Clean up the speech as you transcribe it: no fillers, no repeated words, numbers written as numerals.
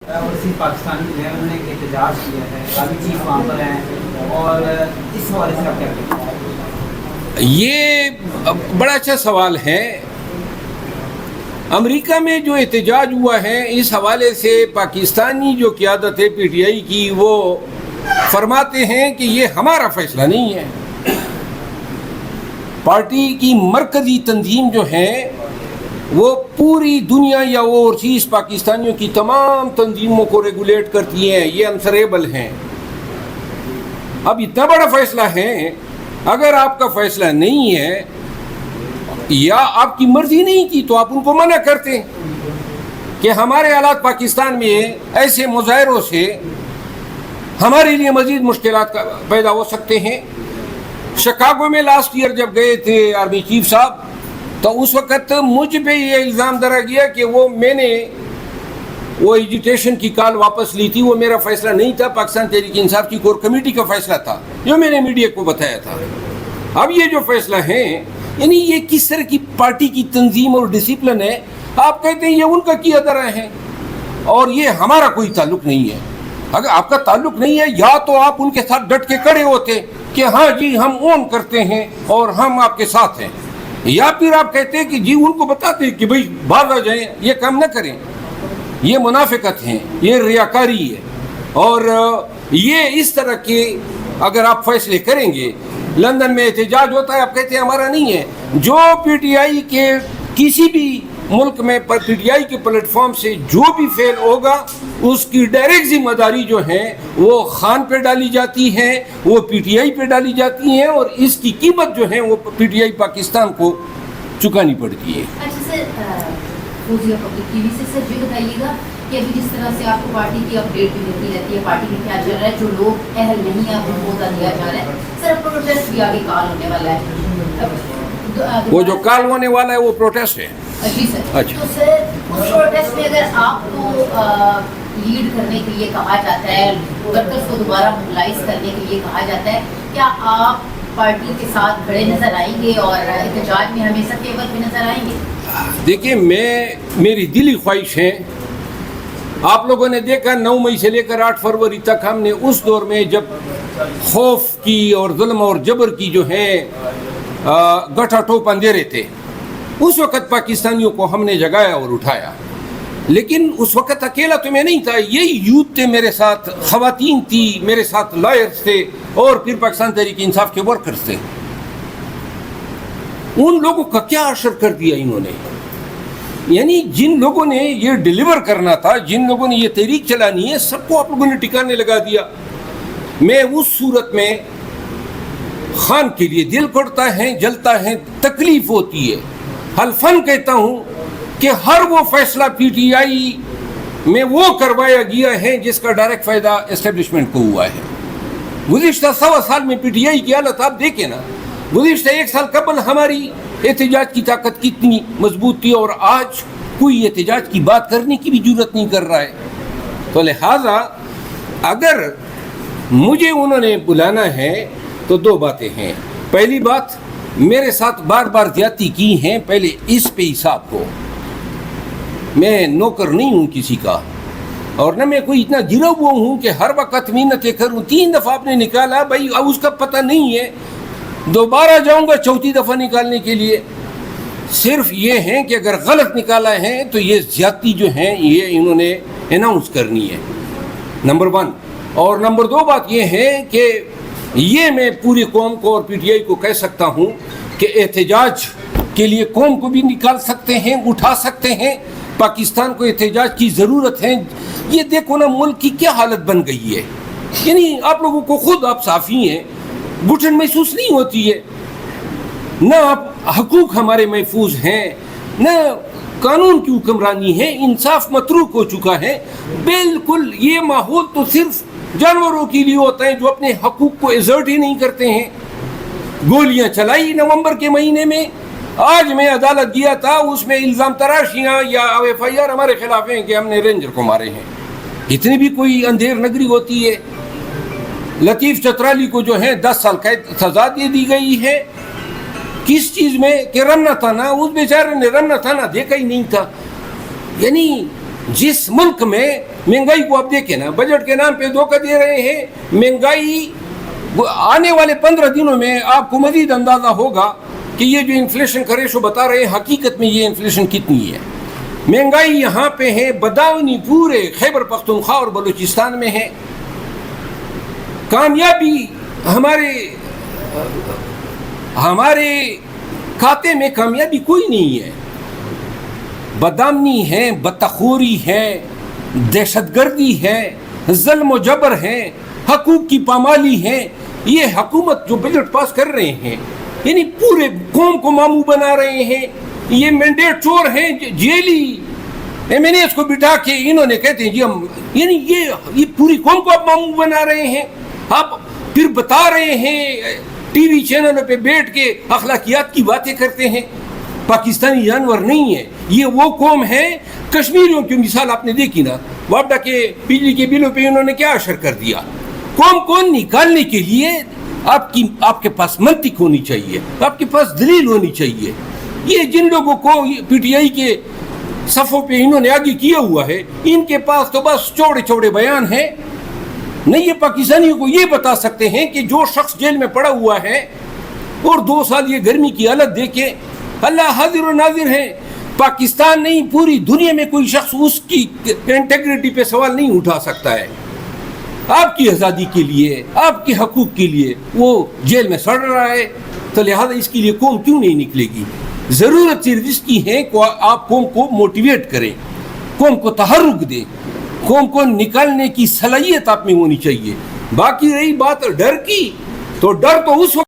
Overseas Pakistani जो है उन्होंने एक एहतजाज किया है, आर्मी चीफ वहाँ पर हैं, और इस हवाले से आप क्या कहेंगे? ये बड़ा अच्छा सवाल है। अमेरिका में जो एहतजाज हुआ है, इस हवाले से पाकिस्तानी जो क़यादत है PTI की, वो फरमाते हैं कि ये हमारा फैसला नहीं है। पार्टी की मरकज़ी तंजीम जो है वो पूरी दुनिया या ओवरसीज़ पाकिस्तानियों की तमाम तंजीमों को रेगुलेट करती हैं, ये आंसरेबल हैं। अब इतना बड़ा फैसला है, अगर आपका फैसला नहीं है या आपकी मर्जी नहीं की तो आप उनको मना करते कि हमारे हालात पाकिस्तान में ऐसे मुजाहरों से हमारे लिए मजीद मुश्किलात पैदा हो सकते हैं। शिकागो में लास्ट ईयर जब गए थे आर्मी चीफ साहब, तो उस वक़्त मुझ पे ये इल्ज़ाम धरा गया कि मैंने वो एजुटेशन की कॉल वापस ली थी, वो मेरा फैसला नहीं था, पाकिस्तान तहरीक इंसाफ की कोर कमेटी का फैसला था, जो मैंने मीडिया को बताया था। अब ये जो फैसला है, यानी ये किस तरह की पार्टी की तंजीम और डिसिप्लिन है। आप कहते हैं ये उनका किया धरा है और ये हमारा कोई ताल्लुक नहीं है। अगर आपका ताल्लुक नहीं है, या तो आप उनके साथ डट के खड़े होते कि हाँ जी हम ओन करते हैं और हम आपके साथ हैं, या फिर आप कहते हैं कि जी उनको बताते कि भाई बाहर आ जाएं, ये काम न करें। ये मुनाफिकत है, ये रियाकारी है, और ये इस तरह के अगर आप फैसले करेंगे। लंदन में एहतजाज होता है, आप कहते हैं हमारा नहीं है। जो PTI के किसी भी मुल्क में पर PTI के प्लेटफॉर्म से जो भी फेल होगा, उसकी डायरेक्ट जिम्मेदारी जो है वो खान पे डाली जाती है, वो PTI पे डाली जाती है, और इसकी कीमत जो है वो PTI पाकिस्तान को चुकानी पड़ती है। अच्छा सर, फौजिया पब्लिक टीवी से सर ये बताइएगा कि अभी जिस तरह से आपको पार्टी की अपडेट भी मिलती रहती है, पार्टी में क्या चल रहा है, जो लोग अहल नहीं है उनको होता दिया जा रहा है। सर प्रोटेस्ट भी आगे काल होने वाला है, वो जो काल होने वाला है वो प्रोटेस्ट है। जी सर। अच्छा। तो सर उस प्रोटेस्ट में अगर आपको लीड करने के लिए कहा जाता है, वर्कर्स को दोबारा मोबिलाइज करने के लिए कहा जाता है, क्या आप पार्टी के साथ खड़े नजर आएंगे और एहतजाज में हमेशा केवल भी नजर आएंगे? देखिए, मेरी दिली ख्वाहिश है, आप लोगों ने देखा 9 मई से लेकर 8 फरवरी तक हमने उस दौर में जब खौफ की और जुल्म और जबर की जो है गठा टोप अंधेरे थे, उस वक़्त पाकिस्तानियों को हमने जगाया और उठाया। लेकिन उस वक़्त अकेला तो मैं नहीं था, यही यूथ थे मेरे साथ, ख़वातीन थी मेरे साथ, लॉयर्स थे, और फिर पाकिस्तान तहरीक इंसाफ के वर्कर्स थे। उन लोगों का क्या असर कर दिया इन्होंने, यानी जिन लोगों ने ये डिलीवर करना था, जिन लोगों ने ये तहरीक चलानी है, सबको आप लोगों ने ठिकाने लगा दिया। मैं उस सूरत में खान के लिए दिल पड़ता है, जलता है, तकलीफ होती है। हल्फन कहता हूँ कि हर वो फैसला PTI में वो करवाया गया है जिसका डायरेक्ट फ़ायदा एस्टेब्लिशमेंट को हुआ है। गुज़िश्ता 100 साल में PTI की हालत आप देखें ना, गुज़िश्ता 1 साल कबल हमारी एहतजाज की ताकत कितनी मजबूत थी, और आज कोई एहतजाज की बात करने की भी जरूरत नहीं कर रहा है। तो लिहाजा अगर मुझे उन्होंने बुलाना है तो 2 बातें हैं। पहली बात, मेरे साथ बार बार ज्यादती की हैं, पहले इस पे हिसाब को। मैं नौकर नहीं हूँ किसी का, और न मैं कोई इतना गिरा हुआ हूँ कि हर वक्त मिन्नतें करूँ। 3 दफ़ा आपने निकाला भाई, अब उसका पता नहीं है, दोबारा जाऊँगा 4थी दफ़ा निकालने के लिए। सिर्फ ये है कि अगर गलत निकाला है तो ये ज्यादती जो है ये इन्होंने अनाउंस करनी है, नंबर 1। और नंबर 2 बात ये है कि ये मैं पूरी कौम को और PTI को कह सकता हूँ कि एहतजाज के लिए कौम को भी निकाल सकते हैं, उठा सकते हैं। पाकिस्तान को एहतजाज की ज़रूरत है। ये देखो ना मुल्क की क्या हालत बन गई है, यानी आप लोगों को खुद, आप साफ़ी हैं, घुटन महसूस नहीं होती है, न आप हकूक़ हमारे महफूज हैं, न कानून की हुक्मरानी है, इंसाफ मतरूक हो चुका है। बिल्कुल ये माहौल तो सिर्फ जानवरों के लिए होता है जो अपने हकूक़ को एजर्ट ही नहीं करते हैं। गोलियां चलाई नवंबर के महीने में, आज मैं अदालत गया था, उसमें इल्ज़ाम तराशियाँ या FIR हमारे खिलाफ हैं कि हमने रेंजर को मारे हैं। इतनी भी कोई अंधेर नगरी होती है? लतीफ़ चतराली को जो है 10 साल कैद सज़ा दे दी गई है, किस चीज़ में कि रमना थाना, उस बेचारे ने रमना थाना देखा ही नहीं था। यानी जिस मुल्क में महंगाई को आप देखें ना, बजट के नाम पे धोखा दे रहे हैं। महंगाई आने वाले 15 दिनों में आपको मजीद अंदाजा होगा कि ये जो इन्फ्लेशन का रेशो बता रहे हैं हकीकत में ये इन्फ्लेशन कितनी है। महंगाई यहाँ पे है बदावनी पूरे खैबर पख्तूनख्वा और बलूचिस्तान में है। कामयाबी हमारे खाते में कामयाबी कोई नहीं है। बदआमनी है, बदतखोरी है, दहशतगर्दी है, ज़ुल्म व जबर है, हकूक़ की पामाली है। ये हुकूमत जो बजट पास कर रहे हैं यानी पूरे कौम को मामू बना रहे हैं। ये मैंडेट चोर हैं, जेली एमएनएस को बिठा के इन्होंने कहते हैं जी हम, यानी ये पूरी कौम को आप मामू बना रहे हैं। आप फिर बता रहे हैं टीवी चैनलों पे बैठ के अखलाकियात की बातें करते हैं। पाकिस्तानी जानवर नहीं है, ये वो कौम है। कश्मीरियों की मिसाल आपने देखी ना, वापडा के बिजली के बिलों पे इन्होंने क्या असर कर दिया। कौम को निकालने के लिए आपके पास मंतिक होनी चाहिए, आपके पास दलील होनी चाहिए। ये जिन लोगों को पीटीआई के सफ़ों पे इन्होंने आगे किया हुआ है, इनके पास तो बस चौड़े चौड़े बयान हैं। नहीं ये पाकिस्तानियों को ये बता सकते हैं कि जो शख्स जेल में पड़ा हुआ है और 2 साल ये गर्मी की हालत देखे, अल्लाह हाजिर और नाजिर है। पाकिस्तान नहीं पूरी दुनिया में कोई शख्स उसकी इंटेग्रिटी पे सवाल नहीं उठा सकता है। आपकी आज़ादी के लिए, आपके हकूक़ के लिए वो जेल में सड़ रहा है, तो लिहाजा इसके लिए कौम क्यों नहीं निकलेगी। ज़रूरत सिर्फ इसकी है कि आप कौम को मोटिवेट करें, कौम को तहर्रुक दें, कौम को निकालने की सलाहियत आप में होनी चाहिए। बाकी रही बात डर की, तो डर तो उस